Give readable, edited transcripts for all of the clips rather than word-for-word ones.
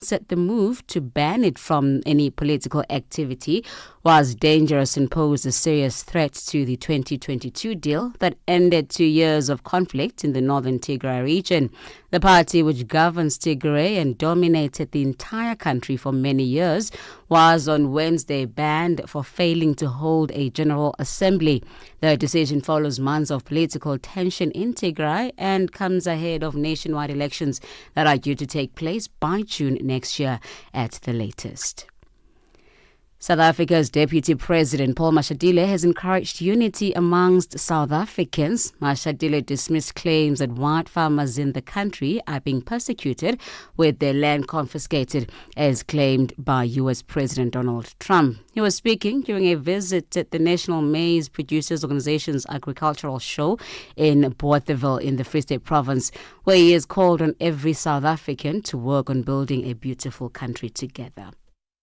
said the move to ban it from any political activity was dangerous and posed a serious threat to the 2022 deal that ended 2 years of conflict in the northern Tigray region. The party, which governs Tigray and dominated the entire country for many years, was on Wednesday banned for failing to hold a general assembly. The decision follows months of political tension in Tigray and comes ahead of nationwide elections that are due to take place by June next year at the latest. South Africa's Deputy President Paul Mashatile has encouraged unity amongst South Africans. Mashatile dismissed claims that white farmers in the country are being persecuted with their land confiscated, as claimed by US President Donald Trump. He was speaking during a visit at the National Maize Producers Organization's agricultural show in Bothaville in the Free State Province, where he has called on every South African to work on building a beautiful country together.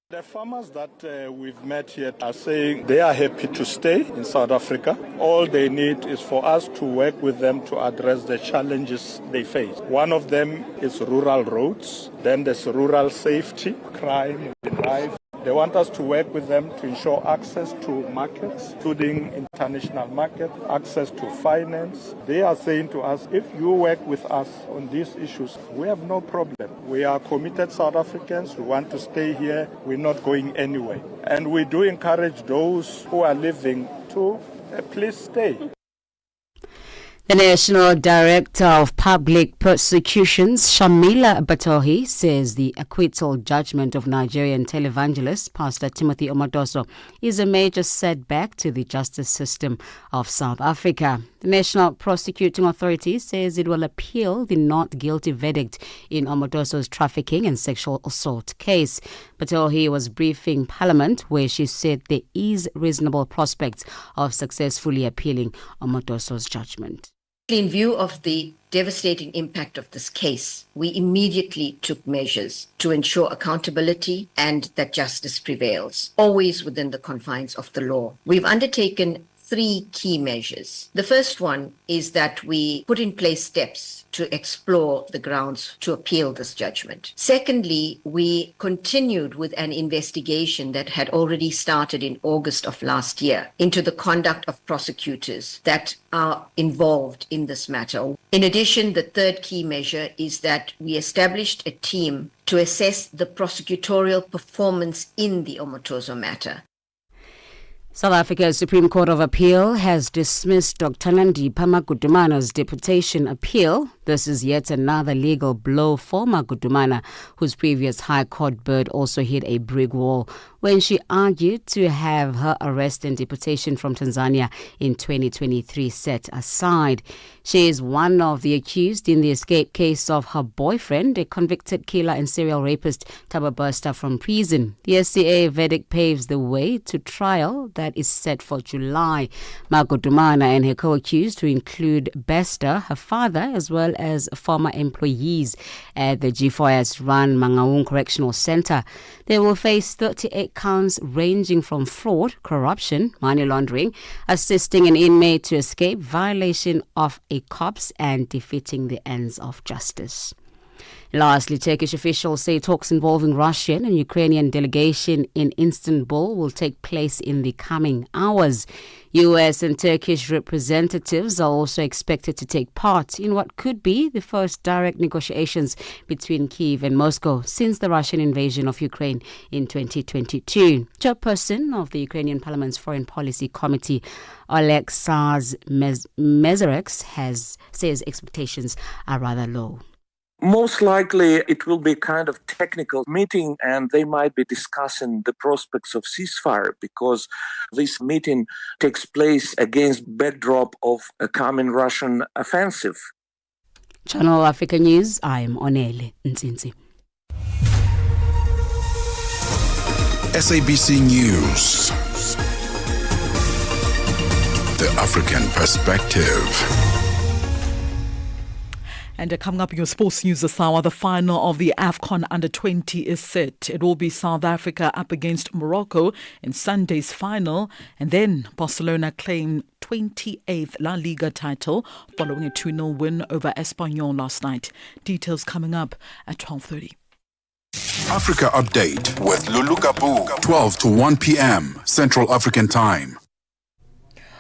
The farmers that we've met here are saying they are happy to stay in South Africa. All they need is for us to work with them to address the challenges they face. One of them is rural roads, then there's rural safety, crime, life. They want us to work with them to ensure access to markets, including international market, access to finance. They are saying to us, if you work with us on these issues, we have no problem. We are committed South Africans. We want to stay here. We're not going anywhere. And we do encourage those who are living to please stay. The National Director of Public Prosecutions, Shamila Batohi, says the acquittal judgment of Nigerian televangelist Pastor Timothy Omodoso is a major setback to the justice system of South Africa. The National Prosecuting Authority says it will appeal the not guilty verdict in Omodoso's trafficking and sexual assault case. Batohi was briefing Parliament, where she said there is reasonable prospects of successfully appealing Omodoso's judgment. In view of the devastating impact of this case, we immediately took measures to ensure accountability and that justice prevails, always within the confines of the law. We've undertaken 3 key measures. The first one is that we put in place steps to explore the grounds to appeal this judgment. Secondly, we continued with an investigation that had already started in August of last year into the conduct of prosecutors that are involved in this matter. In addition, the third key measure is that we established a team to assess the prosecutorial performance in the Omodoso matter. South Africa's Supreme Court of Appeal has dismissed Dr. Nandipha Magudumana's deportation appeal. This is yet another legal blow for Magudumana, whose previous High Court bid also hit a brick wall when she argued to have her arrest and deportation from Tanzania in 2023 set aside. She is one of the accused in the escape case of her boyfriend, a convicted killer and serial rapist, Thabo Bester, from prison. The SCA verdict paves the way to trial that is set for July. Magudumana and her co-accused, who include Bester, her father, as well as former employees at the G4S-run Mangaung Correctional Center. They will face 38 counts ranging from fraud, corruption, money laundering, assisting an inmate to escape, violation of a corpse, and defeating the ends of justice. Lastly, Turkish officials say talks involving Russian and Ukrainian delegation in Istanbul will take place in the coming hours. US and Turkish representatives are also expected to take part in what could be the first direct negotiations between Kyiv and Moscow since the Russian invasion of Ukraine in 2022. Chairperson of the Ukrainian Parliament's Foreign Policy Committee, Oleksandr Mezareks, says expectations are rather low. Most likely it will be kind of technical meeting, and they might be discussing the prospects of ceasefire, because this meeting takes place against backdrop of a coming Russian offensive. Channel Africa News, I am Onele Nzinzi. SABC News, the African perspective. And coming up in your sports news this hour, the final of the AFCON Under-20 is set. It will be South Africa up against Morocco in Sunday's final. And then Barcelona claimed 28th La Liga title following a 2-0 win over Espanyol last night. Details coming up at 12:30. Africa Update with Lulu Gaboo, 12 to 1 p.m. Central African Time.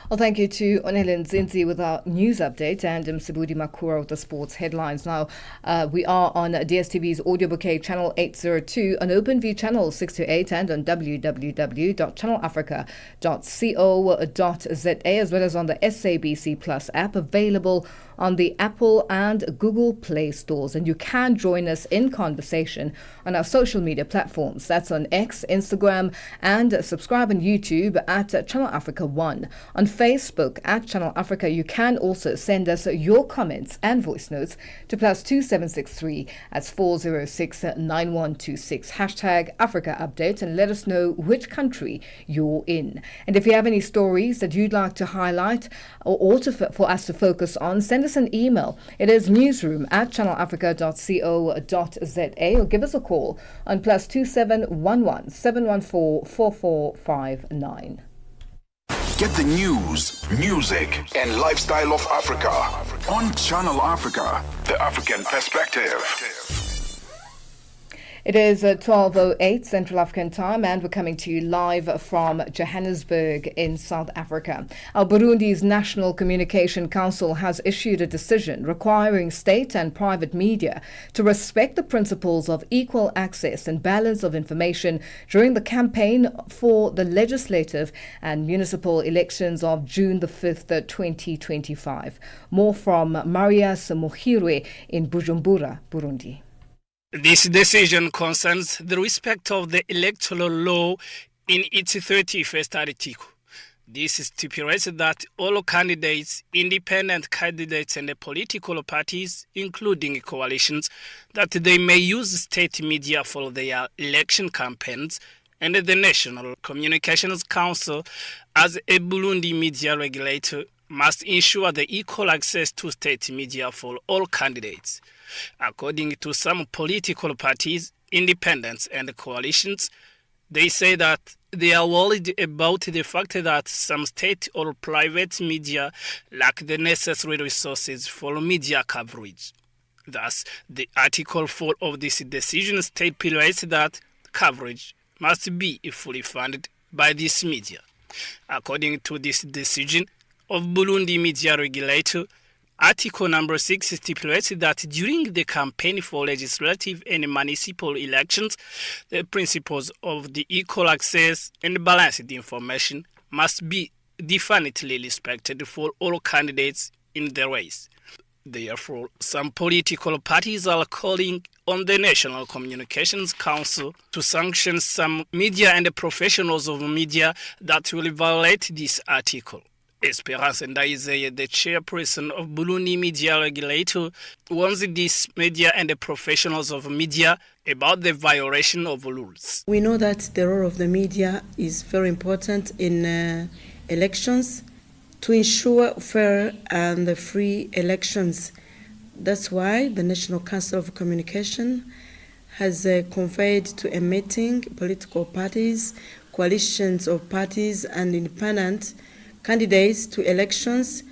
Well, thank you to Onelen Zinzi with our news update and Msibudi Makura with the sports headlines. Now, we are on DSTV's audio bouquet channel 802, on OpenView channel 628 and on www.channelafrica.co.za, as well as on the SABC Plus app, available on the Apple and Google Play stores. And you can join us in conversation on our social media platforms. That's on X, Instagram, and subscribe on YouTube at Channel Africa 1. On Facebook at Channel Africa, you can also send us your comments and voice notes to +2763 at 4069126. Hashtag Africa Update, and let us know which country you're in. And if you have any stories that you'd like to highlight or for us to focus on, send us an email. It is newsroom@channelafrica.co.za, or give us a call on +2711 714 4459. Get the news, music, and lifestyle of Africa on Channel Africa, the African perspective. It is 12:08 Central African Time, and we're coming to you live from Johannesburg in South Africa. Burundi's National Communication Council has issued a decision requiring state and private media to respect the principles of equal access and balance of information during the campaign for the legislative and municipal elections of June the 5th, 2025. More from Marius Mohirwe in Bujumbura, Burundi. This decision concerns the respect of the electoral law in its 31st article. This stipulates that all candidates, independent candidates and political parties, including coalitions, that they may use state media for their election campaigns, and the National Communications Council, as a Burundi media regulator, must ensure the equal access to state media for all candidates. According to some political parties, independents and coalitions, they say that they are worried about the fact that some state or private media lack the necessary resources for media coverage. Thus, the Article 4 of this decision stipulates that coverage must be fully funded by this media. According to this decision of Burundi media regulator, Article number 6 stipulates that during the campaign for legislative and municipal elections, the principles of the equal access and balanced information must be definitely respected for all candidates in the race. Therefore, some political parties are calling on the National Communications Council to sanction some media and professionals of media that will violate this article. Esperance Ndayizeye, the chairperson of Burundi Media Regulator, warns these media and the professionals of media about the violation of rules. We know that the role of the media is very important in elections to ensure fair and free elections. That's why the National Council of Communication has conveyed to a meeting political parties, coalitions of parties and independent candidates to elections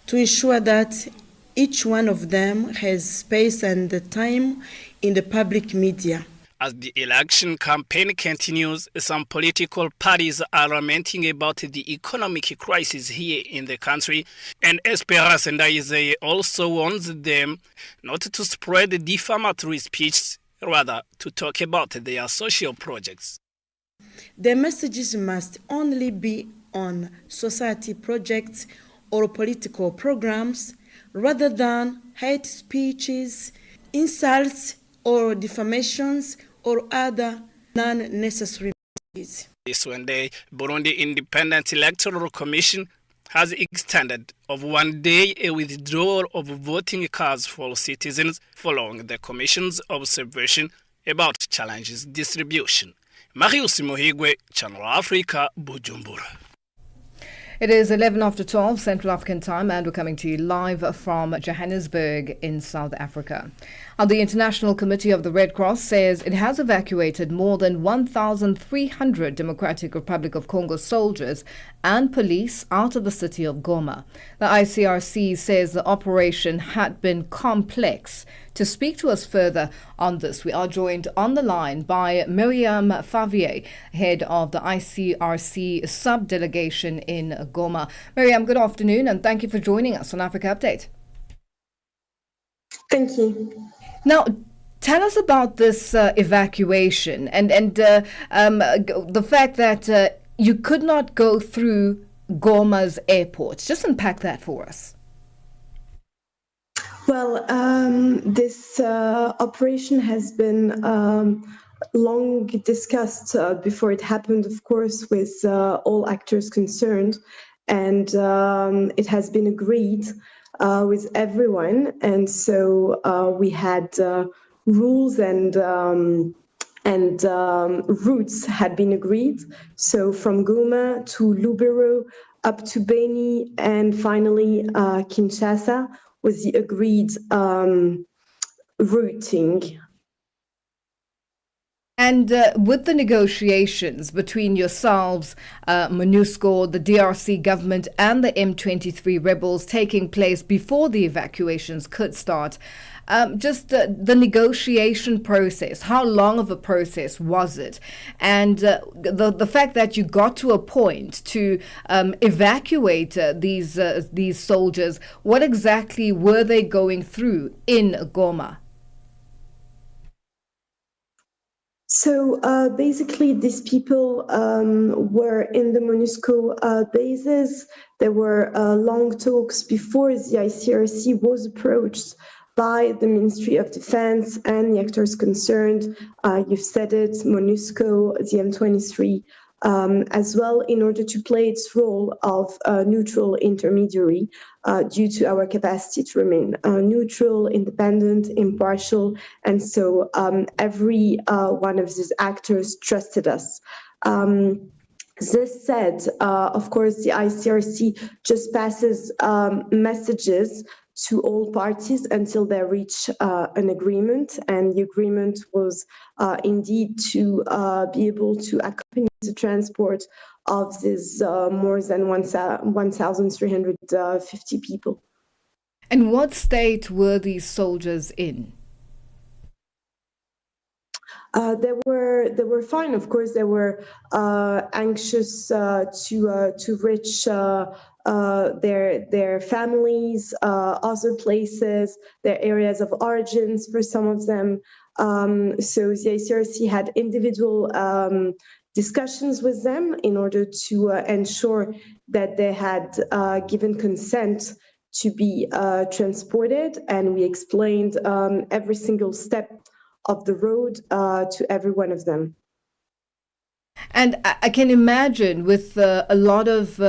to ensure that each one of them has space and the time in the public media. As the election campaign continues, some political parties are lamenting about the economic crisis here in the country, and Esperance Ndayizeye also warns them not to spread defamatory speech, rather to talk about their social projects. The messages must only be on society projects or political programs rather than hate speeches, insults or defamations or other non-necessary messages. This Wednesday, Burundi Independent Electoral Commission has extended of 1 day a withdrawal of voting cards for citizens following the Commission's observation about challenges distribution. Marius Mohigwe, Channel Africa, Bujumbura. It is 11 after 12 Central African Time, and we're coming to you live from Johannesburg in South Africa. The International Committee of the Red Cross says it has evacuated more than 1,300 Democratic Republic of Congo soldiers and police out of the city of Goma. The ICRC says the operation had been complex. To speak to us further on this, we are joined on the line by Miriam Favier, head of the ICRC sub-delegation in Goma. Miriam, good afternoon, and thank you for joining us on Africa Update. Thank you. Now, tell us about this evacuation and the fact that you could not go through Goma's airport. Just unpack that for us. Well, this operation has been long discussed before it happened, of course, with all actors concerned, and it has been agreed with everyone. And so we had rules and routes had been agreed. So from Goma to Lubero, up to Beni, and finally Kinshasa was the agreed routing. And with the negotiations between yourselves, MONUSCO, the DRC government, and the M23 rebels taking place before the evacuations could start, just the negotiation process, how long of a process was it? And the fact that you got to a point to evacuate these soldiers, what exactly were they going through in Goma? So basically, these people were in the MONUSCO bases. There were long talks before the ICRC was approached by the Ministry of Defense and the actors concerned. You've said it, MONUSCO, the M23, as well, in order to play its role of neutral intermediary due to our capacity to remain neutral, independent, impartial. And so every one of these actors trusted us. This said, of course, the ICRC just passes messages to all parties until they reach an agreement. And the agreement was indeed to be able to accompany the transport of these more than 1,350 people. And what state were these soldiers in? They were fine. Of course, they were anxious to reach their families, other places, their areas of origins for some of them. So the ICRC had individual discussions with them in order to ensure that they had given consent to be transported, and we explained every single step of the road to every one of them. And I can imagine with a lot of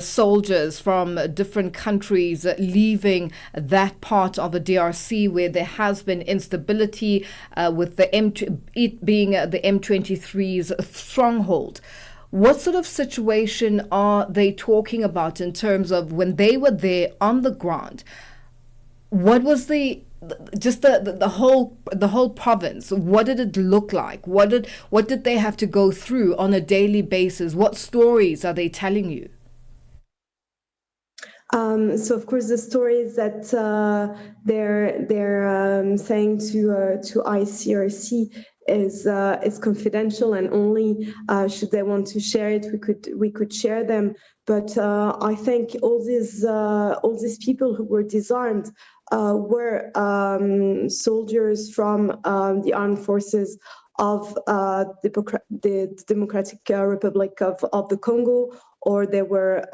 soldiers from different countries leaving that part of the DRC where there has been instability with it being the M23's stronghold. What sort of situation are they talking about in terms of when they were there on the ground? What was the whole province? What did it look like? What did they have to go through on a daily basis? What stories are they telling you? So of course the stories that they're saying to ICRC is confidential, and only should they want to share it, we could share them. But I think all these people who were disarmed were soldiers from the armed forces of the Democratic Republic of the Congo, or there were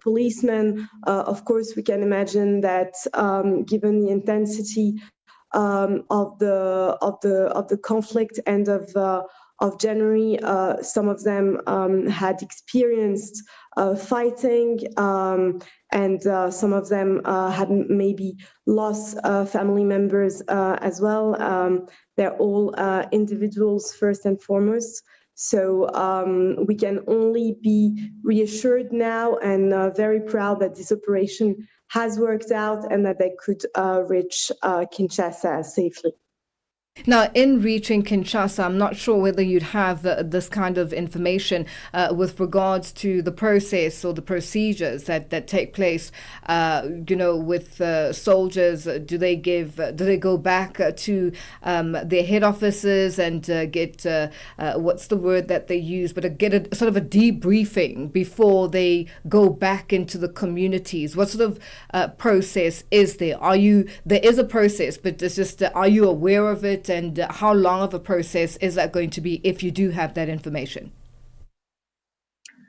policemen. Of course, we can imagine that given the intensity of the conflict end of January, some of them had experienced fighting, and some of them had maybe lost family members as well. They're all individuals first and foremost. So we can only be reassured now and very proud that this operation has worked out and that they could reach Kinshasa safely. Now, in reaching Kinshasa, I'm not sure whether you'd have this kind of information with regards to the process or the procedures that take place, with soldiers. Do they go back to their head offices and get, what's the word that they use, but get a sort of a debriefing before they go back into the communities? What sort of process is there? There is a process, but it's just, are you aware of it? And how long of a process is that going to be if you do have that information?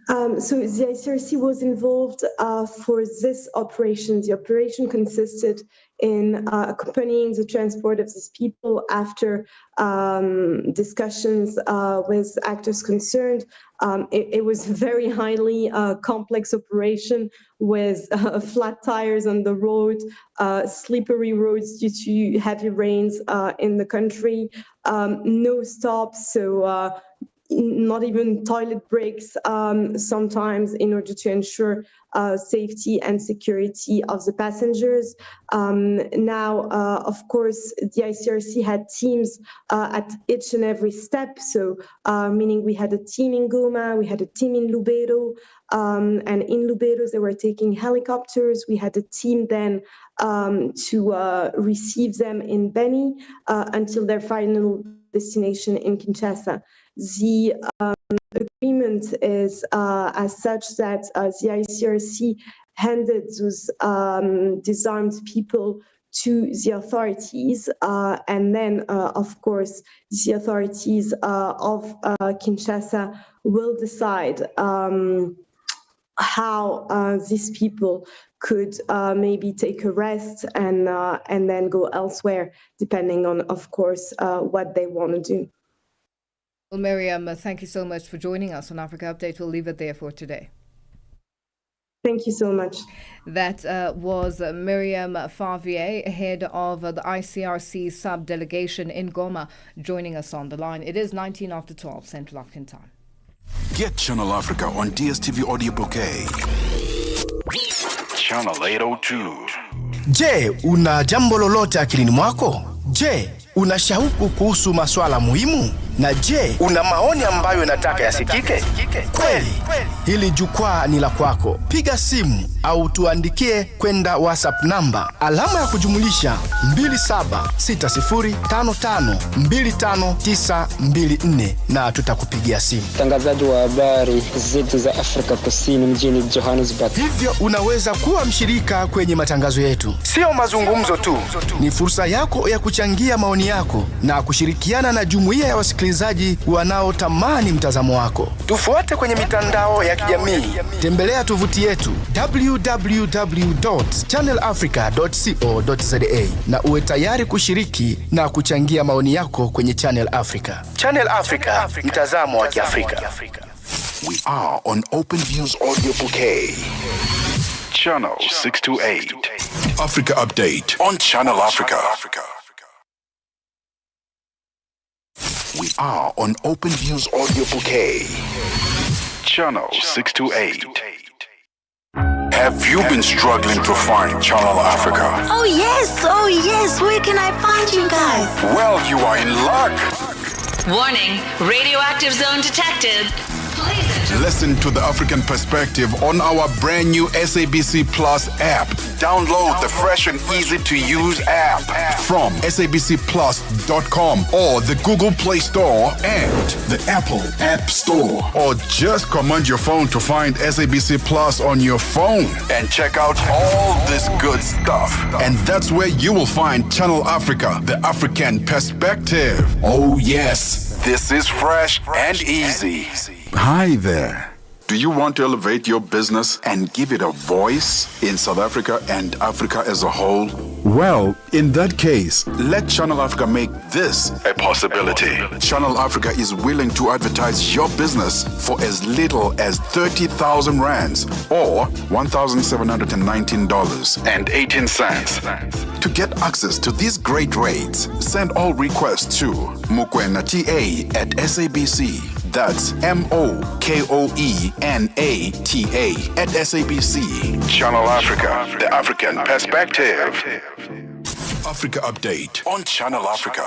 So the ICRC was involved for this operation. The operation consisted in accompanying the transport of these people after discussions with actors concerned. It was a very highly complex operation with flat tires on the road, slippery roads due to heavy rains in the country, no stops, so not even toilet breaks sometimes, in order to ensure safety and security of the passengers. Now, of course, the ICRC had teams at each and every step. So, meaning we had a team in Goma, we had a team in Lubero, and in Lubero they were taking helicopters. We had a team then to receive them in Beni until their final destination in Kinshasa. The agreement is as such that the ICRC handed those disarmed people to the authorities, and then, of course, the authorities of Kinshasa will decide how these people could maybe take a rest and then go elsewhere, depending on, of course, what they want to do. Well, Miriam, thank you so much for joining us on Africa Update. We'll leave it there for today. Thank you so much. That was Miriam Favier, head of the ICRC sub-delegation in Goma, joining us on the line. It is 19 after 12 Central African Time. Get Channel Africa on DSTV Audio Bouquet. Channel 802. Je, una jambo lolote akilini mwako? Je, una shauku kuhusu masuala muhimu? Na je, una maoni ambayo unataka yasikike? Kweli, hili jukwaa ni la kwako. Piga simu au tuandikie kwenda WhatsApp namba alama ya kujumulisha 2760552594 na tutakupigia simu. Mtangazaji wa habari zetu za Afrika Kusini mjini Johannesburg. Hivyo unaweza kuwa mshirika kwenye matangazo yetu. Sio mazungumzo tu, ni fursa yako ya kuchangia maoni yako na kushirikiana na jumuiya ya wasikilizaji wanaotamani mtazamo wako. Tufuate kwenye mitandao ya kijamii. Tembelea tovuti yetu www.channelafrica.co.za na uwe tayari kushiriki na kuchangia maoni yako kwenye Channel Africa. Channel Africa, mtazamo wa Kiafrika. We are on Open Views Audio Bouquet. Channel 628. Africa Update on Channel Africa. We are on Open Views Audio Bouquet. Channel 628. Have you been struggling to find Channel Africa? Oh yes, where can I find you guys? Well, you are in luck. Warning, radioactive zone detected. Listen to the African perspective on our brand new SABC Plus app. Download the fresh and easy to use app from sabcplus.com or the Google Play Store and the Apple App Store. Or just command your phone to find SABC Plus on your phone and check out all this good stuff. And that's where you will find Channel Africa, the African perspective. Oh yes, this is fresh and easy. Hi there. Do you want to elevate your business and give it a voice in South Africa and Africa as a whole? Well, in that case, let Channel Africa make this a possibility. Channel Africa is willing to advertise your business for as little as 30,000 rands or $1,719.18. To get access to these great rates, send all requests to mukwena@sabc.co.za That's MOKOENATA @SABC. Channel Africa, the African perspective. Africa Update on Channel Africa.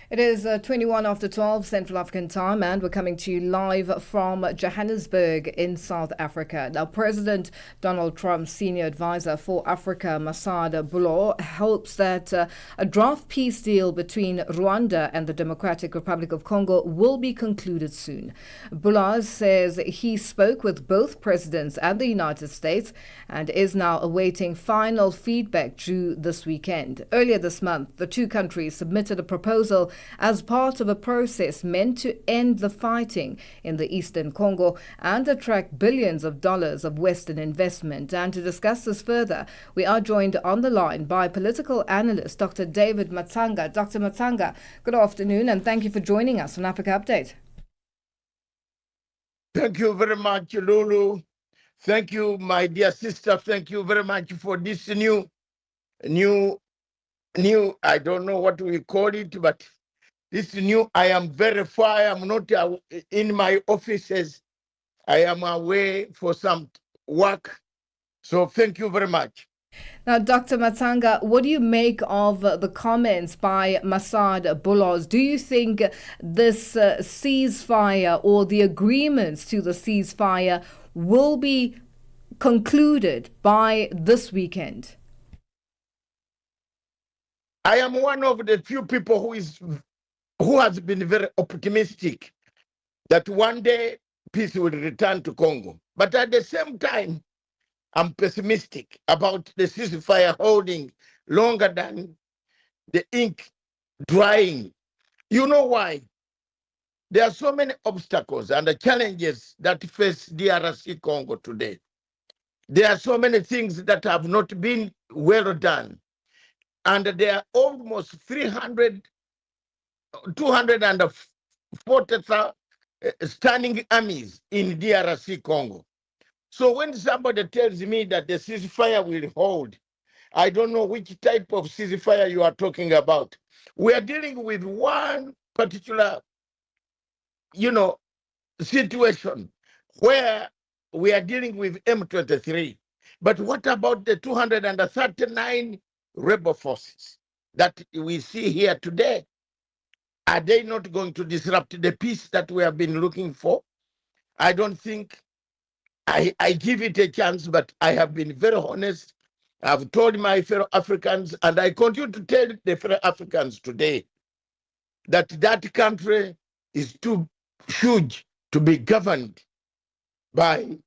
It is 21 after 12 Central African time, and we're coming to you live from Johannesburg in South Africa. Now, President Donald Trump's senior advisor for Africa, Masad Bulo, hopes that a draft peace deal between Rwanda and the Democratic Republic of Congo will be concluded soon. Bulo says he spoke with both presidents and the United States and is now awaiting final feedback due this weekend. Earlier this month, the two countries submitted a proposal as part of a process meant to end the fighting in the eastern Congo and attract billions of dollars of Western investment. And to discuss this further, we are joined on the line by political analyst Dr. David Matsanga. Dr. Matsanga, good afternoon, and thank you for joining us on Africa Update. Thank you very much, Lulu. Thank you, my dear sister. Thank you very much for this new, I don't know what we call it, but this new, I am very far. I am not in my offices. I am away for some work. So thank you very much. Now, Dr. Matsanga, what do you make of the comments by Masad Bulo? Do you think this ceasefire or the agreements to the ceasefire will be concluded by this weekend? I am one of the few people who has been very optimistic that one day peace will return to Congo. But at the same time, I'm pessimistic about the ceasefire holding longer than the ink drying. You know why? There are so many obstacles and the challenges that face DRC Congo today. There are so many things that have not been well done. And there are almost 240,000 standing armies in DRC Congo. So when somebody tells me that the ceasefire will hold, I don't know which type of ceasefire you are talking about. We are dealing with one particular, situation where we are dealing with M23. But what about the 239 rebel forces that we see here today? Are they not going to disrupt the peace that we have been looking for? I don't think I give it a chance, but I have been very honest. I've told my fellow Africans, and I continue to tell the fellow Africans today, that that country is too huge to be governed by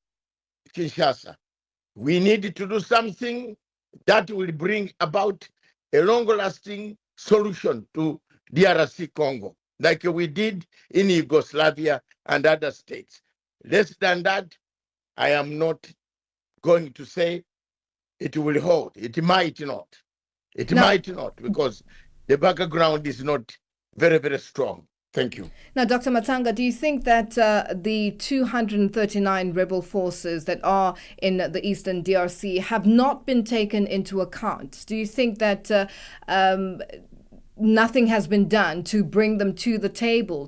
Kinshasa. We need to do something that will bring about a long-lasting solution to DRC Congo, like we did in Yugoslavia and other states. Less than that, I am not going to say it will hold. It might not. It might not, because the background is not very, very strong. Thank you. Now, Dr. Matsanga, do you think that the 239 rebel forces that are in the eastern DRC have not been taken into account? Do you think that nothing has been done to bring them to the table,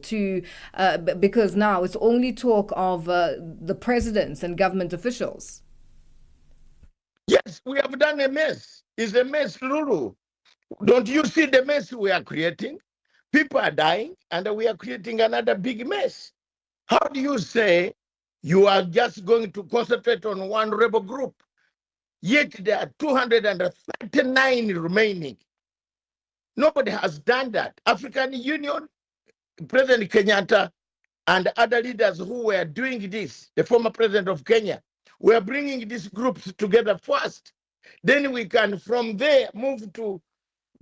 because now it's only talk of the presidents and government officials? Yes, we have done a mess. It's a mess, Lulu. Don't you see the mess we are creating? People are dying, and we are creating another big mess. How do you say you are just going to concentrate on one rebel group, yet there are 239 remaining? Nobody has done that. African Union, President Kenyatta, and other leaders who were doing this, the former president of Kenya, were bringing these groups together first. Then we can, from there, move to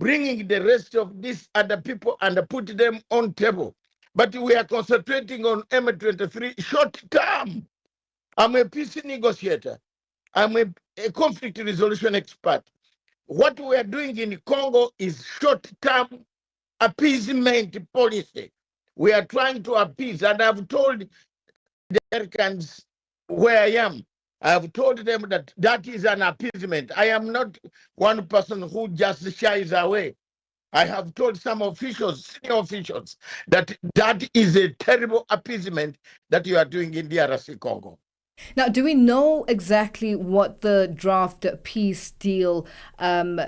bringing the rest of these other people and put them on table. But we are concentrating on M23 short term. I'm a peace negotiator. I'm a conflict resolution expert. What we are doing in Congo is short-term appeasement policy. We are trying to appease, and I've told the Americans where I am, I have told them that that is an appeasement. I am not one person who just shies away. I have told some officials, senior officials, that that is a terrible appeasement that you are doing in DRC Congo. Now, do we know exactly what the draft peace deal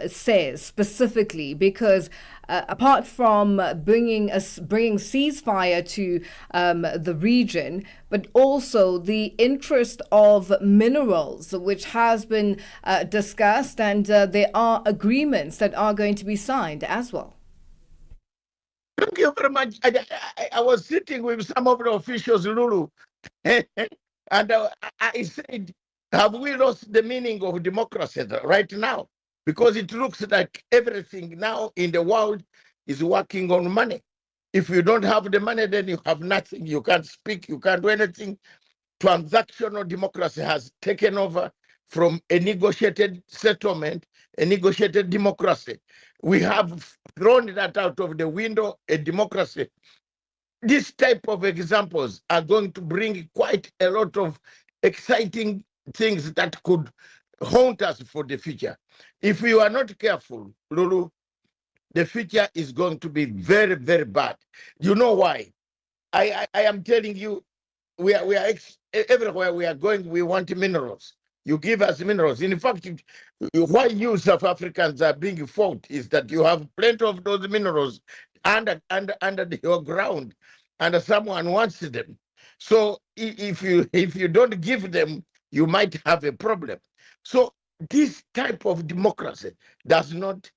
says specifically? Because apart from bringing ceasefire to the region, but also the interest of minerals, which has been discussed, and there are agreements that are going to be signed as well. Thank you very much. I was sitting with some of the officials, Lulu, and I said, have we lost the meaning of democracy right now? Because it looks like everything now in the world is working on money. If you don't have the money, then you have nothing. You can't speak, you can't do anything. Transactional democracy has taken over from a negotiated settlement, a negotiated democracy. We have thrown that out of the window, a democracy. This type of examples are going to bring quite a lot of exciting things that could haunt us for the future. If we are not careful, Lulu, the future is going to be very, very bad. You know why? I am telling you, we are everywhere we are going, we want minerals. You give us minerals. In fact, why you South Africans are being fought is that you have plenty of those minerals under your ground, and someone wants them. So if you don't give them, you might have a problem. So this type of democracy does not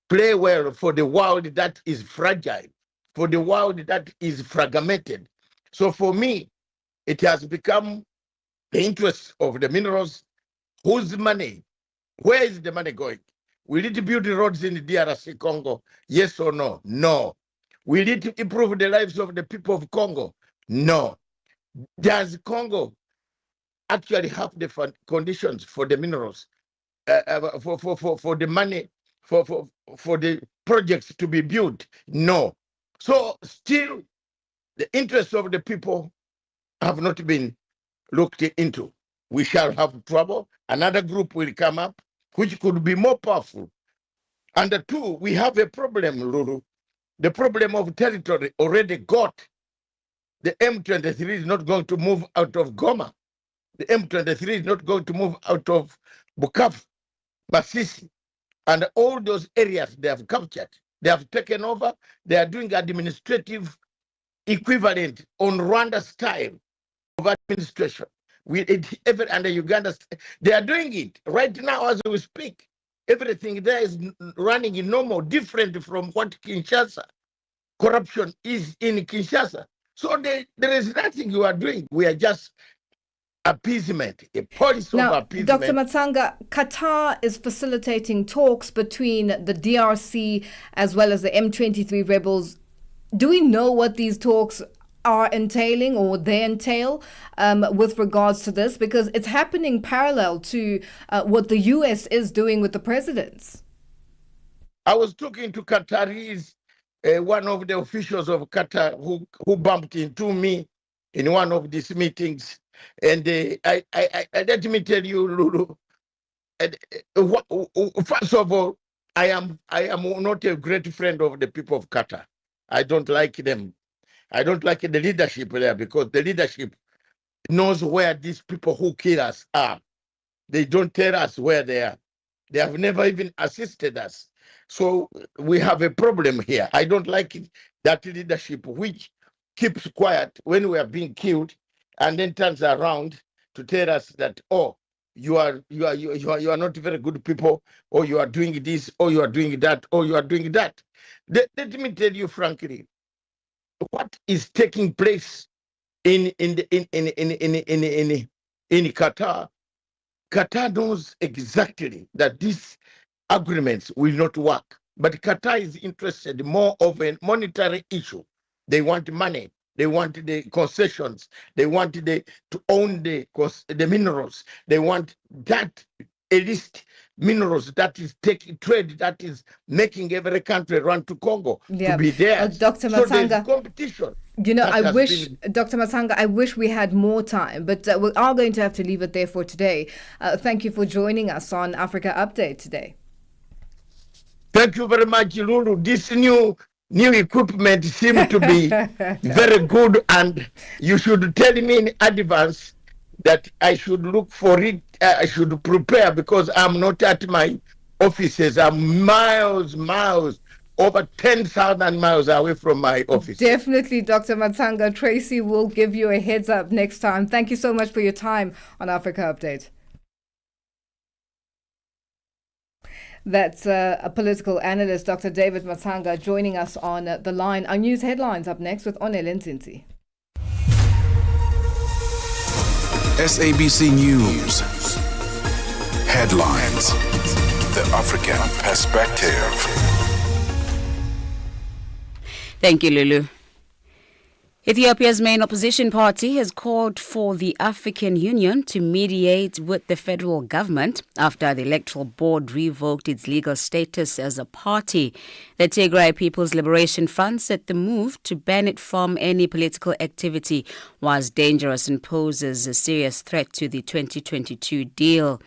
play well for the world that is fragile, for the world that is fragmented. So for me, it has become the interest of the minerals. Whose money? Where is the money going? Will it build roads in the DRC Congo? Yes or no? No. Will it improve the lives of the people of Congo? No. Does Congo actually have the conditions for the minerals, for the money, for the projects to be built? No. So still, the interests of the people have not been looked into. We shall have trouble. Another group will come up, which could be more powerful. And two, we have a problem, Lulu. The problem of territory already got. The M23 is not going to move out of Goma. The M23 is not going to move out of Bukavu, Masisi, and all those areas they have captured. They have taken over. They are doing administrative equivalent on Rwanda style of administration. Under Uganda, they are doing it right now as we speak. Everything there is running in normal, different from what Kinshasa corruption is in Kinshasa. So there is nothing you are doing. We are just appeasement, a policy of appeasement. Dr. Matsanga, Qatar is facilitating talks between the DRC as well as the M23 rebels. Do we know what these talks are entailing, or they entail, with regards to this? Because it's happening parallel to what the US is doing with the presidents. I was talking to Qataris, one of the officials of Qatar who bumped into me in one of these meetings. And I let me tell you, Lulu, first of all, I am not a great friend of the people of Qatar. I don't like them. I don't like the leadership there, because the leadership knows where these people who kill us are. They don't tell us where they are. They have never even assisted us. So we have a problem here. I don't like that leadership which keeps quiet when we are being killed and then turns around to tell us that, oh, you are not very good people, or you are doing this, or you are doing that, or you are doing that. Let me tell you frankly, what is taking place in Qatar. Qatar knows exactly that these agreements will not work, but Qatar is interested more of a monetary issue. They want money. They want the concessions. They want to own the minerals. They want that elite minerals that is taking trade, that is making every country run to Congo to be there. Dr. Matsanga, so there's competition. You know, Dr. Matsanga, I wish we had more time, but we are going to have to leave it there for today. Thank you for joining us on Africa Update today. Thank you very much, Lulu. This new equipment seems to be very good, and you should tell me in advance that I should look for it. I should prepare because I'm not at my offices. I'm miles, over 10,000 miles away from my office. Definitely, Dr. Matanga. Tracy will give you a heads up next time. Thank you so much for your time on Africa Update. That's a political analyst, Dr. David Matanga, joining us on the line. Our news headlines up next with Onel Ntinti. SABC News. Headlines. The African Perspective. Thank you, Lulu. Ethiopia's main opposition party has called for the African Union to mediate with the federal government after the Electoral Board revoked its legal status as a party. The Tigray People's Liberation Front said the move to ban it from any political activity was dangerous and poses a serious threat to the 2022 deal.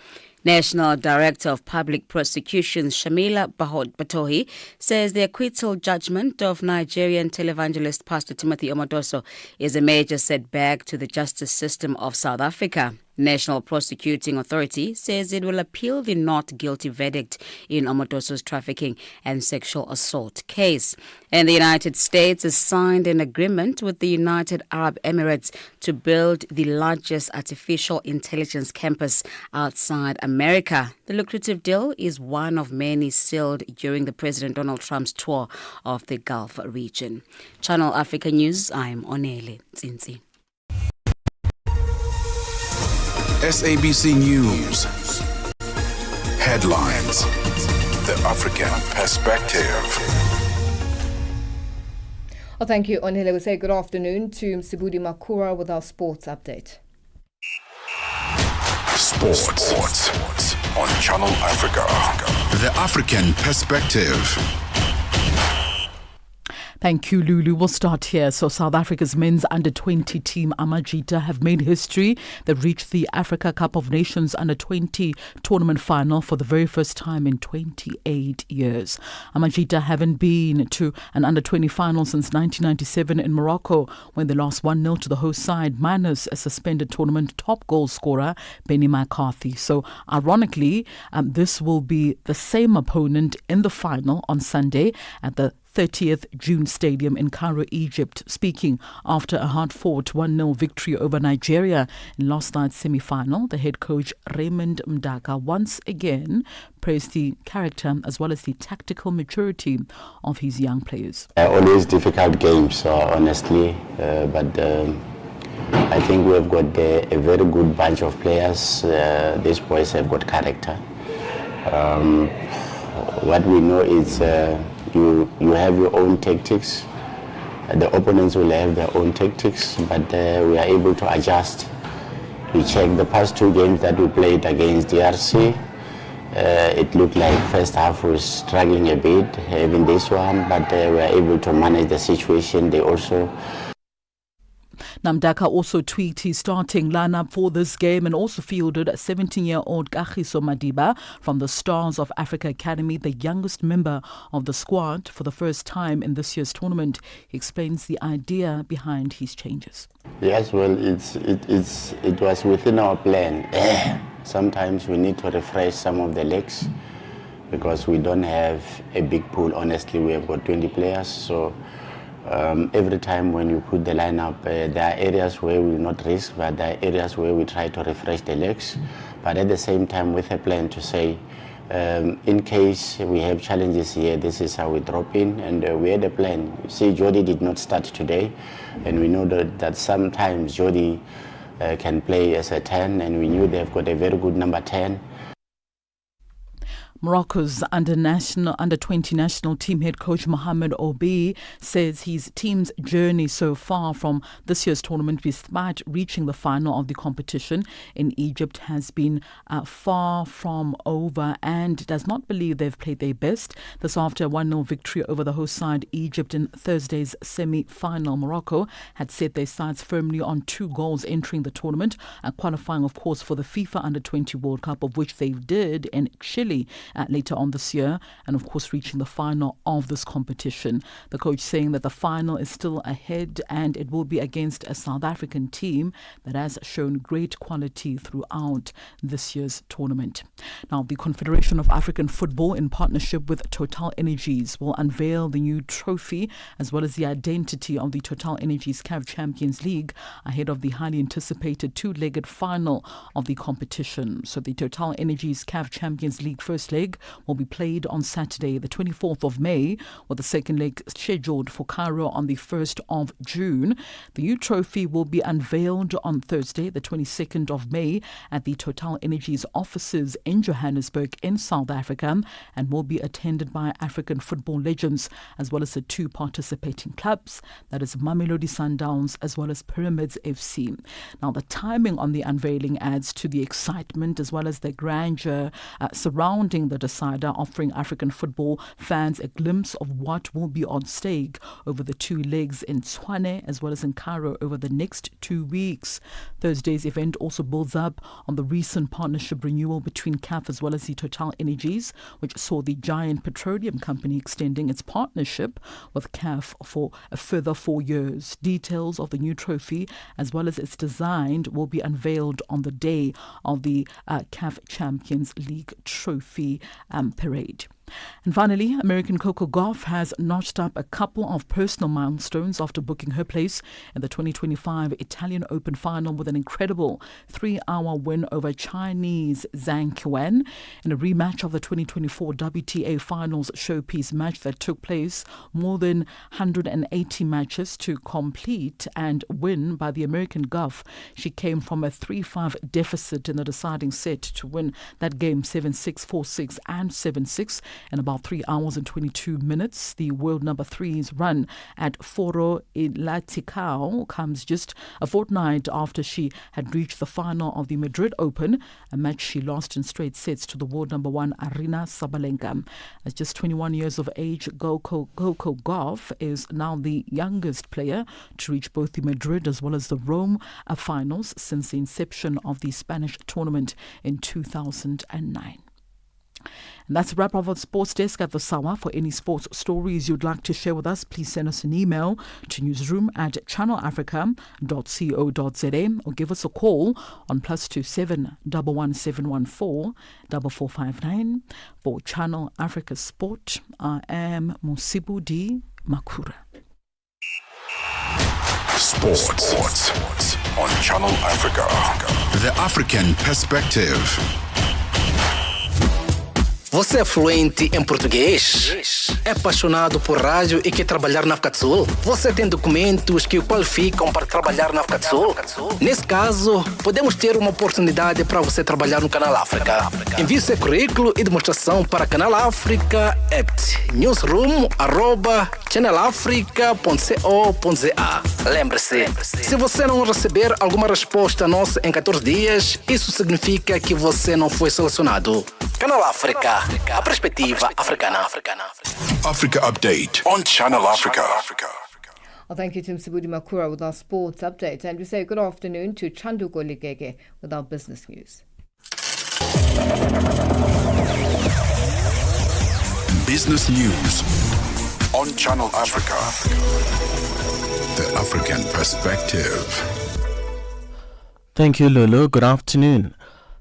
National Director of Public Prosecutions Shamila Batohi says the acquittal judgment of Nigerian televangelist Pastor Timothy Omodoso is a major setback to the justice system of South Africa. National Prosecuting Authority says it will appeal the not guilty verdict in Omodoso's trafficking and sexual assault case. And the United States has signed an agreement with the United Arab Emirates to build the largest artificial intelligence campus outside America. The lucrative deal is one of many sealed during the President Donald Trump's tour of the Gulf region. Channel Africa News, I'm Onele Ntinti. SABC News. Headlines. The African Perspective. Well, thank you, Onele. We say good afternoon to Msibudi Makura with our sports update. Sports on Channel Africa. The African Perspective. Thank you, Lulu. We'll start here. So South Africa's men's under-20 team, Amajita, have made history. They've reached the Africa Cup of Nations under-20 tournament final for the very first time in 28 years. Amajita haven't been to an under-20 final since 1997 in Morocco, when they lost 1-0 to the host side, minus a suspended tournament top goal scorer, Benny McCarthy. So ironically, this will be the same opponent in the final on Sunday at the 30th June Stadium in Cairo, Egypt, speaking after a hard-fought 1-0 victory over Nigeria in last night's semi-final. The head coach Raymond Mdaka once again praised the character as well as the tactical maturity of his young players. Always difficult games, honestly, but I think we have got a very good bunch of players. These boys have got character. What we know is you have your own tactics. The opponents will have their own tactics, but we are able to adjust. We check the past two games that we played against DRC. It looked like first half was struggling a bit, having this one, but we were able to manage the situation. They also Namdaka also tweeted his starting lineup for this game and also fielded 17-year-old Kagiso Madiba from the Stars of Africa Academy, the youngest member of the squad for the first time in this year's tournament. He explains the idea behind his changes. Yes, well, it was within our plan. Sometimes we need to refresh some of the legs because we don't have a big pool. Honestly, we have got 20 players, so every time when you put the lineup, there are areas where we will not risk, but there are areas where we try to refresh the legs. But at the same time, with a plan to say, in case we have challenges here, this is how we drop in, and we had a plan. See, Jody did not start today, and we know that sometimes Jody can play as a 10, and we knew they've got a very good number 10. Morocco's under-20 national team head coach Mohamed Obi says his team's journey so far from this year's tournament, despite reaching the final of the competition in Egypt, has been far from over and does not believe they've played their best. This after a 1-0 victory over the host side Egypt in Thursday's semi-final. Morocco had set their sights firmly on 2 goals entering the tournament, qualifying of course for the FIFA Under-20 World Cup, of which they did in Chile later on this year, and of course reaching the final of this competition. The coach saying that the final is still ahead and it will be against a South African team that has shown great quality throughout this year's tournament. Now, the Confederation of African Football, in partnership with Total Energies, will unveil the new trophy as well as the identity of the Total Energies CAF Champions League ahead of the highly anticipated two-legged final of the competition. So the Total Energies CAF Champions League first leg will be played on Saturday, the 24th of May, with the second leg scheduled for Cairo on the 1st of June. The new trophy will be unveiled on Thursday, the 22nd of May, at the Total Energies offices in Johannesburg in South Africa, and will be attended by African football legends as well as the two participating clubs, that is Mamelodi Sundowns as well as Pyramids FC. Now, the timing on the unveiling adds to the excitement as well as the grandeur surrounding the decider, offering African football fans a glimpse of what will be on stake over the two legs in Tshwane as well as in Cairo over the next 2 weeks. Thursday's event also builds up on the recent partnership renewal between CAF as well as the Total Energies, which saw the giant petroleum company extending its partnership with CAF for a further 4 years. Details of the new trophy as well as its design will be unveiled on the day of the CAF Champions League trophy parade. And finally, American Coco Gauff has notched up a couple of personal milestones after booking her place in the 2025 Italian Open final with an incredible 3-hour win over Chinese Zhang Qian in a rematch of the 2024 WTA Finals showpiece match that took place more than 180 matches to complete and win by the American Gauff. She came from a 3-5 deficit in the deciding set to win that game 7-6, 4-6 and 7-6. In about 3 hours and 22 minutes, the world number 3's run at Foro Ilaticao comes just a fortnight after she had reached the final of the Madrid Open, a match she lost in straight sets to the world number 1 Aryna Sabalenka. At just 21 years of age, Coco Gauff is now the youngest player to reach both the Madrid as well as the Rome finals since the inception of the Spanish tournament in 2009. And that's a wrap of our sports desk at the Sawa. For any sports stories you'd like to share with us, please send us an email to newsroom@channelafrica.co.za or give us a call on +27 11714 4459. For Channel Africa Sport, I am Musibu D. Makura. Sports on Channel Africa. The African Perspective. Você é fluente em português? É apaixonado por rádio e quer trabalhar na África do Sul? Você tem documentos que o qualificam para trabalhar na África do Sul? Nesse caso, podemos ter uma oportunidade para você trabalhar no Canal África. Envie seu currículo e demonstração para Canal África at newsroom@channelafrica.co.za. Lembre-se, se você não receber alguma resposta nossa em 14 dias, isso significa que você não foi selecionado. Canal África, a perspectiva africana. Africa Update on Channel Africa. Well, thank you to Msibudi Makura with our sports update. And we say good afternoon to Chandu Goligege with our business news. Business news on Channel Africa. The African Perspective. Thank you, Lulu. Good afternoon.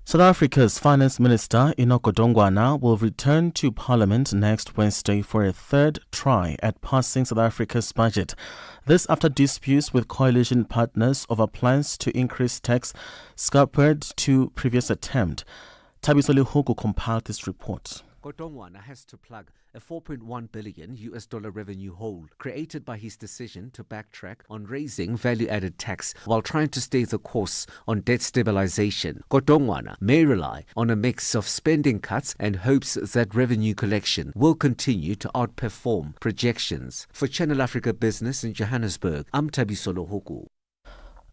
South Africa's Finance Minister, Enoch Godongwana, will return to Parliament next Wednesday for a third try at passing South Africa's budget. This after disputes with coalition partners over plans to increase tax scuppered to previous attempt. Tabiso Lehuku compiled this report. Godongwana has to plug a $4.1 billion revenue hole created by his decision to backtrack on raising value-added tax while trying to stay the course on debt stabilization. Godongwana may rely on a mix of spending cuts and hopes that revenue collection will continue to outperform projections. For Channel Africa Business in Johannesburg, I'm Tabiso Lehuku.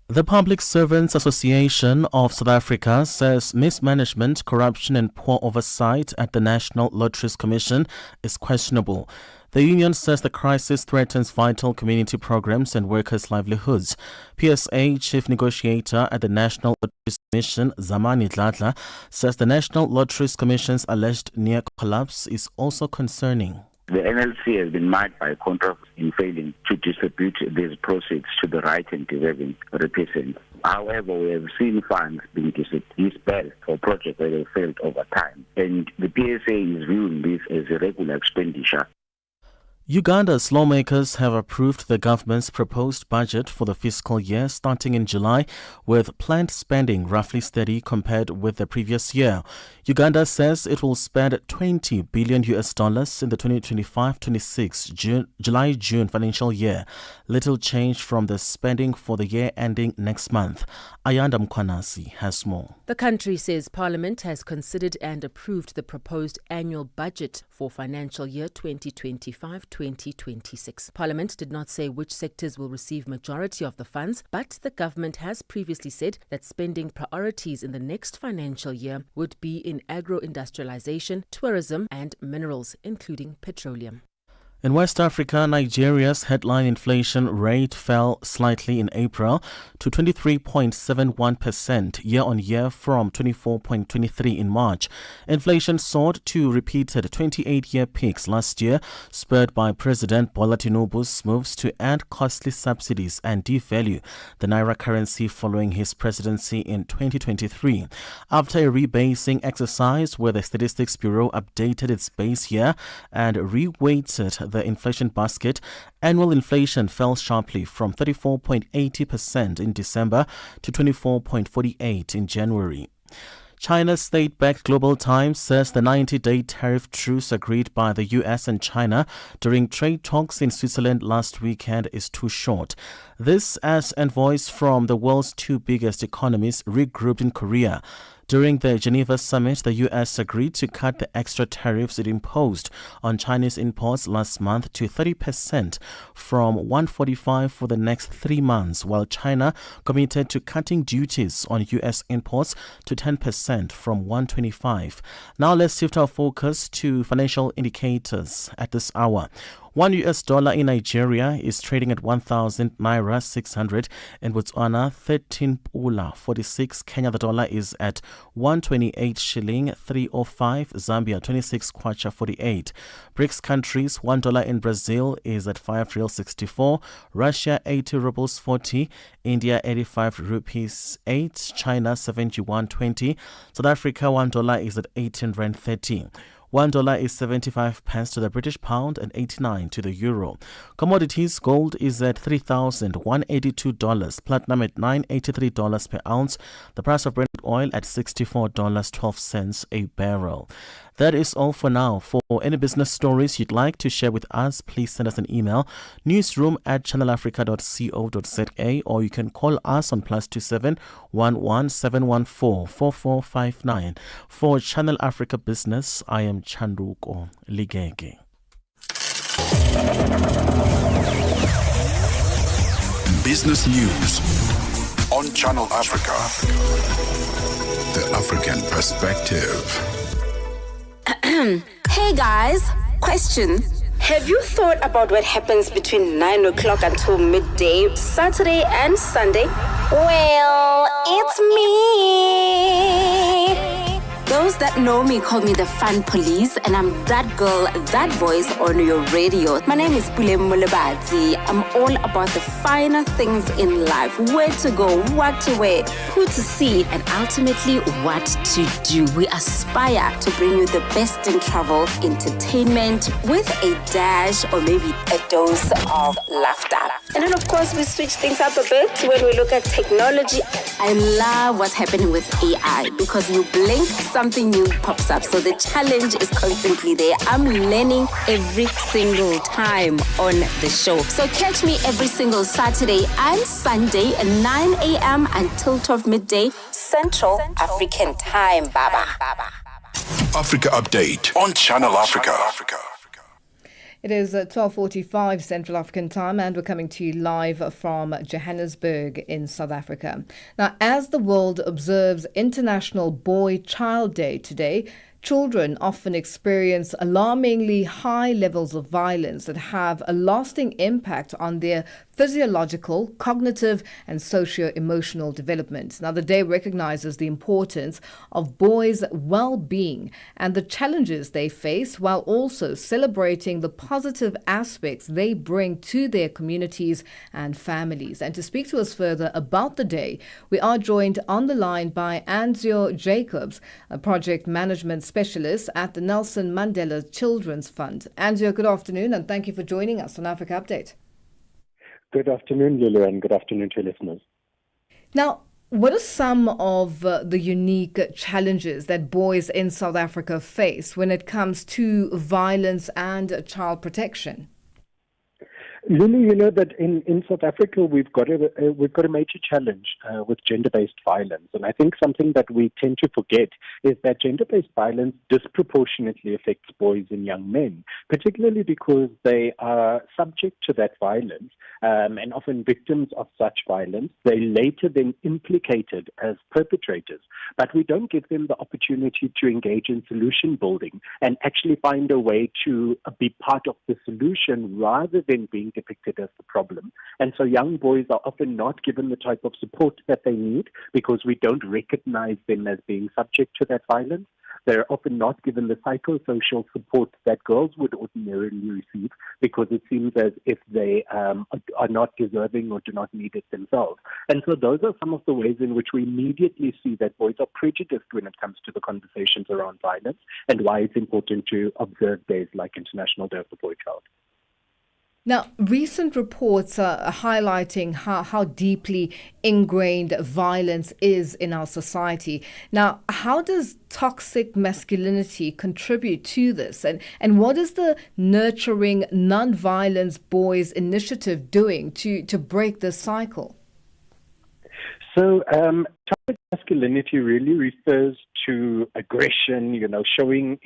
The Public Servants Association of South Africa says mismanagement, corruption and poor oversight at the National Lotteries Commission is questionable. The union says the crisis threatens vital community programs and workers' livelihoods. PSA Chief Negotiator at the National Lotteries Commission, Zamani Dladla, says the National Lotteries Commission's alleged near collapse is also concerning. The NLC has been marked by contracts in failing to distribute these proceeds to the right and deserving recipients. However, we have seen funds being dispersed for projects that have failed over time, and the PSA is viewing this as irregular expenditure. Uganda's lawmakers have approved the government's proposed budget for the fiscal year starting in July, with planned spending roughly steady compared with the previous year. Uganda says it will spend $20 billion in the 2025-26 July-June financial year, little change from the spending for the year ending next month. Ayanda Mkwanasi has more. The country says Parliament has considered and approved the proposed annual budget for financial year 2025-2026. Parliament did not say which sectors will receive majority of the funds, but the government has previously said that spending priorities in the next financial year would be in agro-industrialization, tourism and minerals, including petroleum. In West Africa, Nigeria's headline inflation rate fell slightly in April to 23.71% year-on-year from 24.23% in March. Inflation soared to repeated 28-year peaks last year, spurred by President Bola Tinubu's moves to end costly subsidies and devalue the naira currency following his presidency in 2023. After a rebasing exercise where the Statistics Bureau updated its base year and reweighted the inflation basket, annual inflation fell sharply from 34.80% in December to 24.48% in January. China's state-backed Global Times says the 90-day tariff truce agreed by the US and China during trade talks in Switzerland last weekend is too short. This as envoys from the world's two biggest economies regrouped in Korea. During the Geneva summit, the U.S. agreed to cut the extra tariffs it imposed on Chinese imports last month to 30% from 145% for the next 3 months, while China committed to cutting duties on U.S. imports to 10% from 125%. Now let's shift our focus to financial indicators at this hour. $1 in Nigeria is trading at 1,000 naira 600. In Botswana, 13 pula 46. Kenya, the dollar is at 128 shilling 305. Zambia, 26 kwacha 48. BRICS countries, $1 in Brazil is at 5 real 64. Russia, 80 rubles 40. India, 85 rupees 8. China, 71.20. South Africa, $1 is at 18 rand 30. $1 is 75 pence to the British pound and 89 to the euro. Commodities, gold is at $3,182, platinum at $983 per ounce, the price of Brent oil at $64.12 a barrel. That is all for now. For any business stories you'd like to share with us, please send us an email, newsroom@channelafrica.co.za, or you can call us on +27 11 714 4459. For Channel Africa Business, I am Chanduko Ligege. Business News on Channel Africa. The African Perspective. Hey guys, question. Have you thought about what happens between 9 o'clock until midday, Saturday and Sunday? Well, it's me. Those that know me call me the fun police, and I'm that girl, that voice on your radio. My name is Pule Mulebati. I'm all about the finer things in life. Where to go, what to wear, who to see, and ultimately what to do. We aspire to bring you the best in travel, entertainment, with a dash or maybe a dose of laughter. And then of course we switch things up a bit when we look at technology. I love what's happening with AI because you blink, something new pops up. So the challenge is constantly there. I'm learning every single time on the show. So catch me every single Saturday and Sunday at 9 a.m. until 12 midday Central African Time, Baba. Africa Update on Channel Africa. It is 12:45 Central African Time, and we're coming to you live from Johannesburg in South Africa. Now, as the world observes International Boy Child Day today, children often experience alarmingly high levels of violence that have a lasting impact on their physiological, cognitive, and socio-emotional development. Now, the day recognizes the importance of boys' well-being and the challenges they face, while also celebrating the positive aspects they bring to their communities and families. And to speak to us further about the day, we are joined on the line by Anzio Jacobs, a project management specialist at the Nelson Mandela Children's Fund. Anzio, good afternoon, and thank you for joining us on Africa Update. Good afternoon, Lulu, and good afternoon to listeners. Now, what are some of the unique challenges that boys in South Africa face when it comes to violence and child protection? Lulu, you know that in South Africa we've got a major challenge with gender-based violence, and I think something that we tend to forget is that gender-based violence disproportionately affects boys and young men, particularly because they are subject to that violence and often victims of such violence. They later then implicated as perpetrators, but we don't give them the opportunity to engage in solution building and actually find a way to be part of the solution rather than being depicted as the problem. And so young boys are often not given the type of support that they need because we don't recognize them as being subject to that violence. They're often not given the psychosocial support that girls would ordinarily receive because it seems as if they are not deserving or do not need it themselves. And so those are some of the ways in which we immediately see that boys are prejudiced when it comes to the conversations around violence and why it's important to observe days like International Day of the Boy Child. Now, recent reports are highlighting how deeply ingrained violence is in our society. Now, how does toxic masculinity contribute to this? And what is the Nurturing Nonviolence Boys initiative doing to break this cycle? So, toxic masculinity really refers to aggression, showing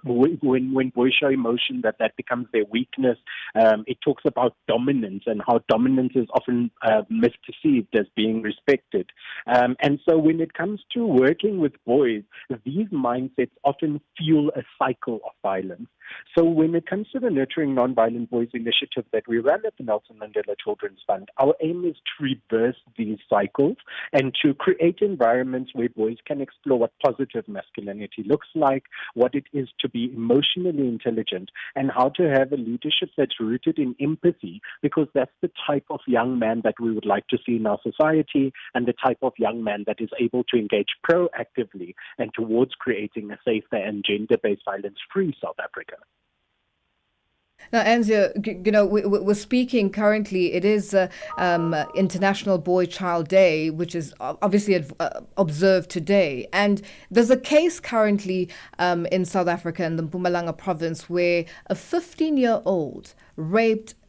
when boys show emotion, that becomes their weakness. It talks about dominance and how dominance is often misperceived as being respected. And so when it comes to working with boys, these mindsets often fuel a cycle of violence. So when it comes to the Nurturing Nonviolent Boys initiative that we run at the Nelson Mandela Children's Fund, our aim is to reverse these cycles and to create environments where boys can explore what positive masculinity looks like, what it is to be emotionally intelligent, and how to have a leadership that's rooted in empathy, because that's the type of young man that we would like to see in our society and the type of young man that is able to engage proactively and towards creating a safer and gender-based violence-free South Africa. Now, Anzio, we're speaking currently, it is International Boy-Child Day, which is obviously observed today. And there's a case currently in South Africa, in the Mpumalanga province, where a 15-year-old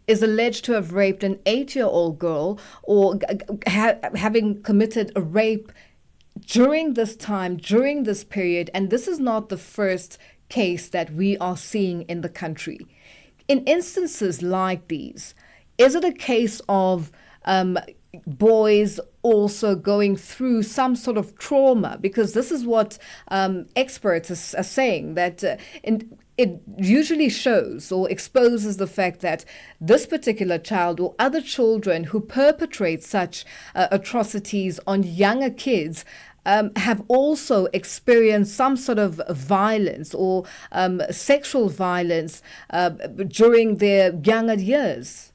is alleged to have raped an 8-year-old girl, or having committed a rape during this time, during this period. And this is not the first case that we are seeing in the country. In instances like these, is it a case of boys also going through some sort of trauma? Because this is what experts are saying, that it usually shows or exposes the fact that this particular child or other children who perpetrate such atrocities on younger kids have also experienced some sort of violence or sexual violence during their younger years.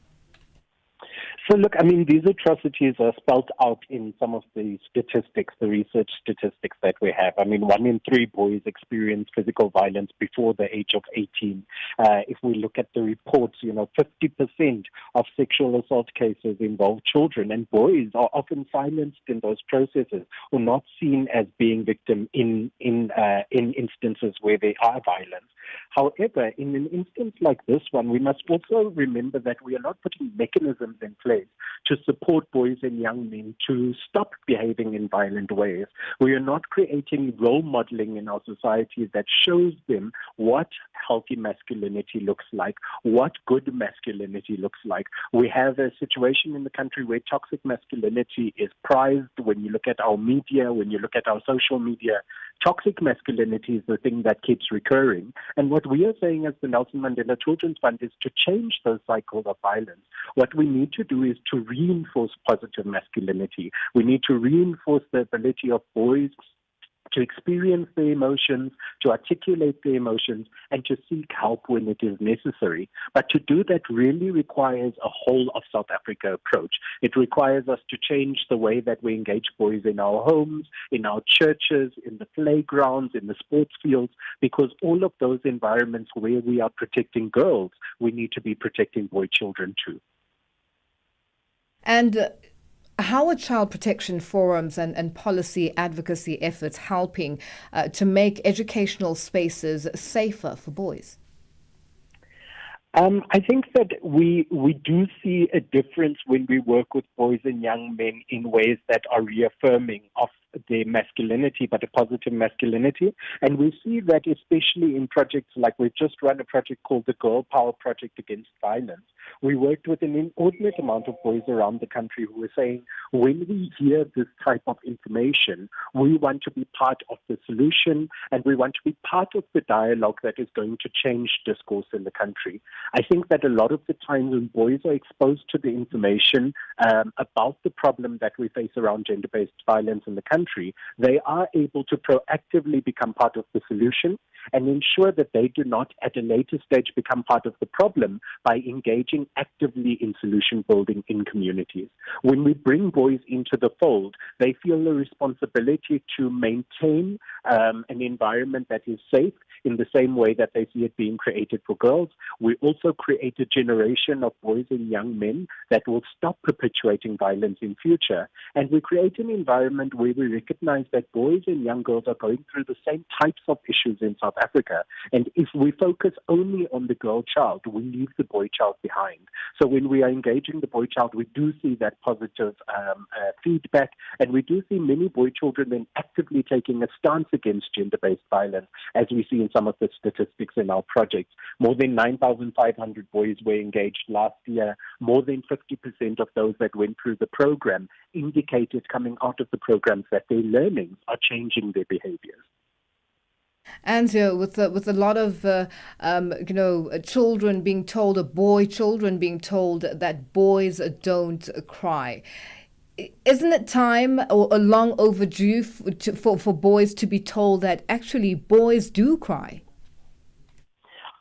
So look, these atrocities are spelled out in some of the statistics, the research statistics that we have. 1 in 3 boys experience physical violence before the age of 18. If we look at the reports, 50% of sexual assault cases involve children, and boys are often silenced in those processes or not seen as being victim in instances where there are violence. However, in an instance like this one, we must also remember that we are not putting mechanisms in place to support boys and young men to stop behaving in violent ways. We are not creating role modeling in our society that shows them what healthy masculinity looks like, what good masculinity looks like. We have a situation in the country where toxic masculinity is prized. When you look at our media, when you look at our social media, toxic masculinity is the thing that keeps recurring. And what we are saying as the Nelson Mandela Children's Fund is to change those cycles of violence. What we need to do is to reinforce positive masculinity. We need to reinforce the ability of boys to experience their emotions, to articulate their emotions, and to seek help when it is necessary. But to do that really requires a whole of South Africa approach. It requires us to change the way that we engage boys in our homes, in our churches, in the playgrounds, in the sports fields, because all of those environments where we are protecting girls, we need to be protecting boy children too. And how are child protection forums and policy advocacy efforts helping to make educational spaces safer for boys? I think that we do see a difference when we work with boys and young men in ways that are reaffirming of their masculinity, but a positive masculinity. And we see that especially in projects like we've just run a project called the Girl Power Project Against Violence. We worked with an inordinate amount of boys around the country who were saying, when we hear this type of information, we want to be part of the solution and we want to be part of the dialogue that is going to change discourse in the country. I think that a lot of the times when boys are exposed to the information about the problem that we face around gender-based violence in the country, they are able to proactively become part of the solution and ensure that they do not at a later stage become part of the problem by engaging actively in solution building in communities. When we bring boys into the fold, they feel the responsibility to maintain an environment that is safe in the same way that they see it being created for girls. We also create a generation of boys and young men that will stop perpetuating violence in future. And we create an environment where we recognize that boys and young girls are going through the same types of issues in South Africa. And if we focus only on the girl child, we leave the boy child behind. So when we are engaging the boy child, we do see that positive feedback, and we do see many boy children then actively taking a stance against gender-based violence, as we see in some of the statistics in our projects. More than 9,500 boys were engaged last year. More than 50% of those that went through the program indicated coming out of the programs that their learnings are changing their behaviors. And with a lot of children being told, children being told that boys don't cry, isn't it time or long overdue for boys to be told that actually boys do cry?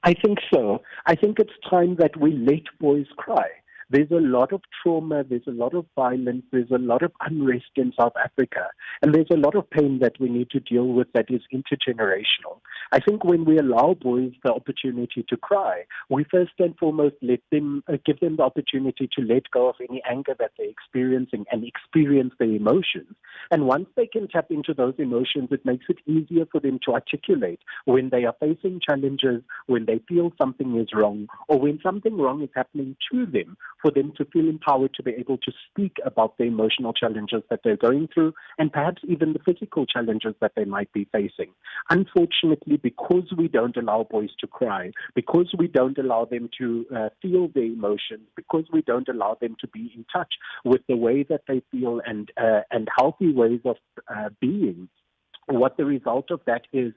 I think so. I think it's time that we let boys cry. There's a lot of trauma, there's a lot of violence, there's a lot of unrest in South Africa, and there's a lot of pain that we need to deal with that is intergenerational. I think when we allow boys the opportunity to cry, we first and foremost give them the opportunity to let go of any anger that they're experiencing and experience their emotions. And once they can tap into those emotions, it makes it easier for them to articulate when they are facing challenges, when they feel something is wrong, or when something wrong is happening to them, for them to feel empowered to be able to speak about the emotional challenges that they're going through and perhaps even the physical challenges that they might be facing. Unfortunately, because we don't allow boys to cry, because we don't allow them to feel their emotions, because we don't allow them to be in touch with the way that they feel and healthy ways of being, what the result of that is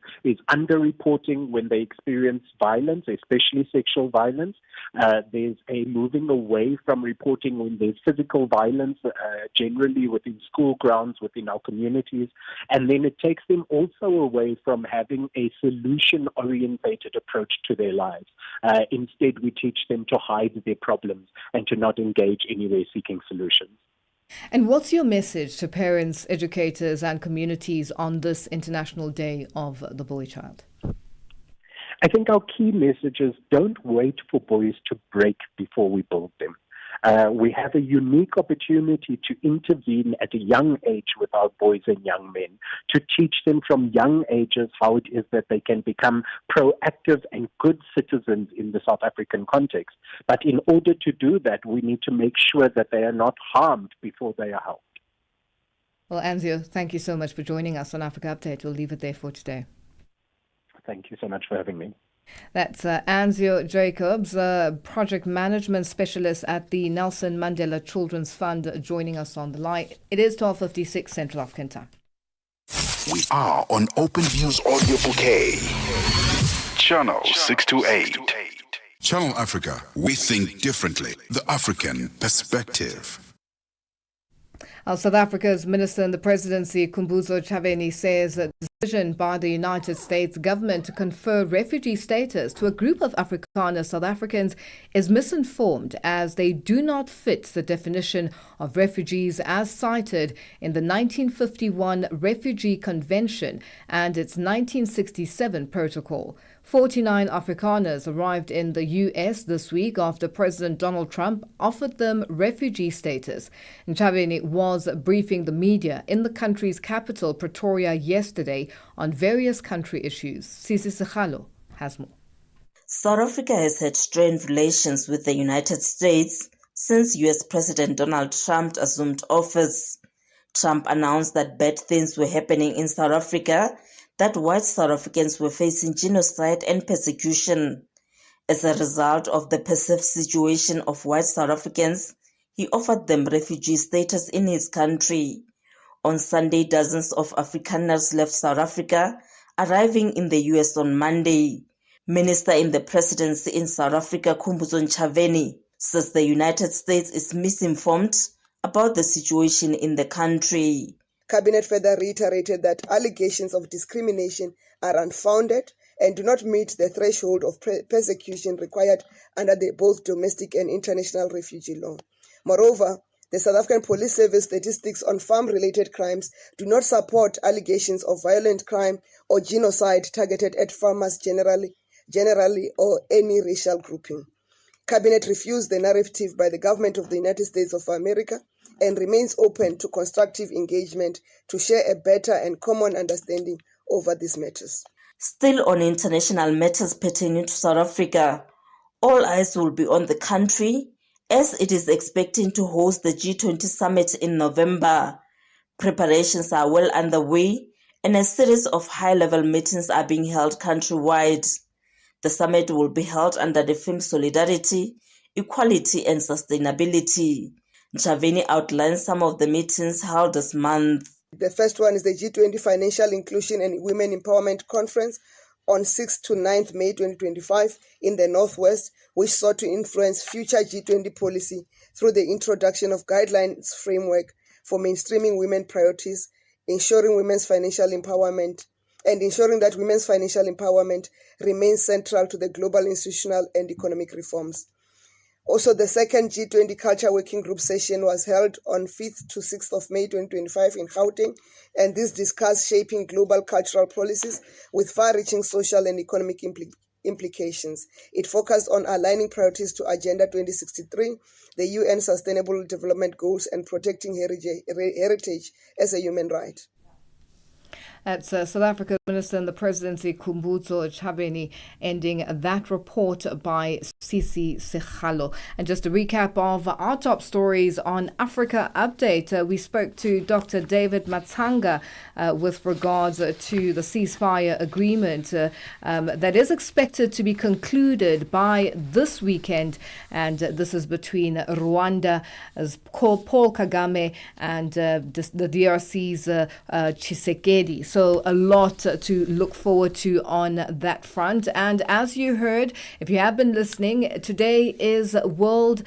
underreporting when they experience violence, especially sexual violence. There's a moving away from reporting when there's physical violence, generally within school grounds, within our communities. And then it takes them also away from having a solution-orientated approach to their lives. Instead, we teach them to hide their problems and to not engage anywhere seeking solutions. And what's your message to parents, educators, and communities on this International Day of the Boy Child? I think our key message is don't wait for boys to break before we build them. We have a unique opportunity to intervene at a young age with our boys and young men, to teach them from young ages how it is that they can become proactive and good citizens in the South African context. But in order to do that, we need to make sure that they are not harmed before they are helped. Well, Anzio, thank you so much for joining us on Africa Update. We'll leave it there for today. Thank you so much for having me. That's Anzio Jacobs, project management specialist at the Nelson Mandela Children's Fund, joining us on the line. It is 12:56 Central African Time. We are on Open Views Audio Bouquet. Channel 628. Channel Africa. We think differently. The African perspective. South Africa's Minister in the Presidency, Khumbudzo Ntshavheni, says that the decision by the United States government to confer refugee status to a group of Afrikaner South Africans is misinformed, as they do not fit the definition of refugees as cited in the 1951 Refugee Convention and its 1967 protocol. 49 Afrikaners arrived in the U.S. this week after President Donald Trump offered them refugee status. Ntshavheni was briefing the media in the country's capital, Pretoria, yesterday on various country issues. Sisi Sekhalo has more. South Africa has had strained relations with the United States since U.S. President Donald Trump assumed office. Trump announced that bad things were happening in South Africa, that white South Africans were facing genocide and persecution. As a result of the perceived situation of white South Africans, he offered them refugee status in his country. On Sunday, dozens of Afrikaners left South Africa, arriving in the U.S. on Monday. Minister in the Presidency in South Africa, Khumbudzo Ntshavheni, says the United States is misinformed about the situation in the country. Cabinet further reiterated that allegations of discrimination are unfounded and do not meet the threshold of persecution required under both domestic and international refugee law. Moreover, the South African Police Service statistics on farm-related crimes do not support allegations of violent crime or genocide targeted at farmers generally or any racial grouping. Cabinet refused the narrative by the government of the United States of America and remains open to constructive engagement to share a better and common understanding over these matters. Still on international matters pertaining to South Africa, all eyes will be on the country as it is expecting to host the G20 summit in November. Preparations are well underway and a series of high-level meetings are being held countrywide. The summit will be held under the theme Solidarity, Equality and Sustainability. Ntshavheni outlines some of the meetings held this month. The first one is the G20 Financial Inclusion and Women Empowerment Conference on 6th to 9th May 2025 in the Northwest, which sought to influence future G20 policy through the introduction of guidelines framework for mainstreaming women priorities, ensuring women's financial empowerment, and ensuring that women's financial empowerment remains central to the global institutional and economic reforms. Also, the second G20 Culture Working Group session was held on 5th to 6th of May 2025 in Gauteng, and this discussed shaping global cultural policies with far-reaching social and economic implications. It focused on aligning priorities to Agenda 2063, the UN Sustainable Development Goals, and protecting heritage as a human right. That's South Africa's Minister in the Presidency, Khumbudzo Ntshavheni, ending that report by Sisi Sekhalo. And just a recap of our top stories on Africa Update. We spoke to Dr. David Matsanga with regards to the ceasefire agreement that is expected to be concluded by this weekend. And this is between Rwanda's Paul Kagame and the DRC's Tshisekedi. So a lot to look forward to on that front. And as you heard, if you have been listening, today is the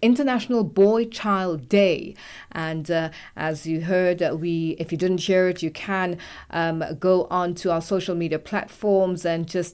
International Boy Child Day. And as you heard, if you didn't hear it, you can go on to our social media platforms and just